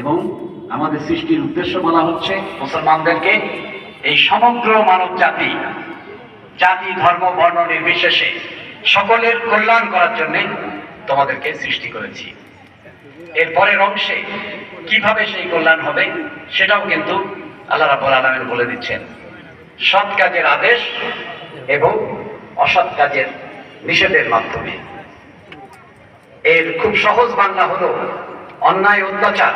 এবং আমাদের সৃষ্টির উদ্দেশ্য বলা হচ্ছে মুসলমানদেরকে এই সমগ্র মানব জাতি জাতি ধর্ম বর্ণ নির্বিশেষে সকলের কল্যাণ করার জন্য তোমাদেরকে সৃষ্টি করেছি। এর পরের অংশে কিভাবে সেই কল্যাণ হবে সেটাও কিন্তু আল্লাহ রাব্বুল আলামিন বলে দিচ্ছেন। সৎ কাজের আদেশ এবং অসৎ কাজের নিষেধের মাধ্যমে। এর খুব সহজ বাংলা হলো অন্যায় অত্যাচার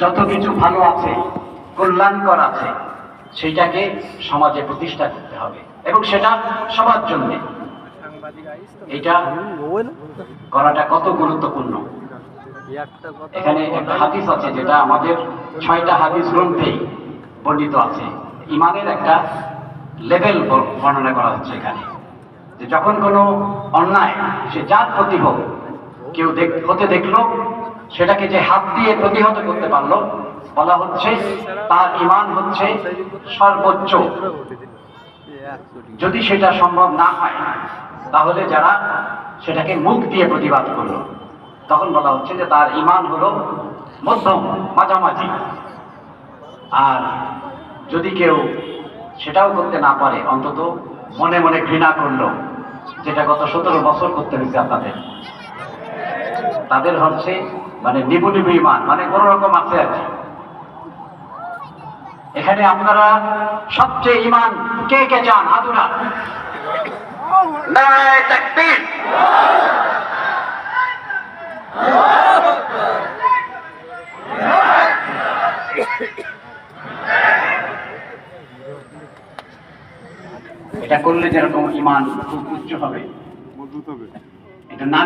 যত কিছু ভালো আছে কল্যাণকর আছে সেটাকে সমাজে প্রতিষ্ঠা করতে হবে এবং সেটা সবার জন্য। এটা করাটা কত গুরুত্বপূর্ণ। এখানে একটা হাদিস আছে যেটা আমাদের 6টা হাদিস গ্রন্থেই বর্ণিত আছে। ইমানের একটা লেভেল বর্ণনা করা হচ্ছে এখানে, যে যখন কোনো অন্যায় সে যার প্রতি হোক কেউ হতে দেখলো, সেটাকে যে হাত দিয়ে প্রতিহত করতে পারলো, বলা হচ্ছে তার ঈমান হচ্ছে সর্বোচ্চ। যদি সেটা সম্ভব না হয় তাহলে যারা সেটাকে মুখ দিয়ে প্রতিবাদ করলো, তখন বলা হচ্ছে যে তার ঈমান হলো মধ্যম, মাঝামাঝি। আর যদি কেউ সেটাও করতে না পারে, অন্তত মনে মনে ঘৃণা করলো, যেটা গত 17 বছর করতে হয়েছে আপনাদের, তাদের হচ্ছে মানে নিবু নিবু ঈমান, মানে কোন রকম আছে আর কি। এখানে আপনারা সবচেয়ে ঈমান কে কে চান? হাতুরা নারায়ে তাকবীর। এটা করলে যেরকম ঈমান খুব উচ্চ হবে, এটা না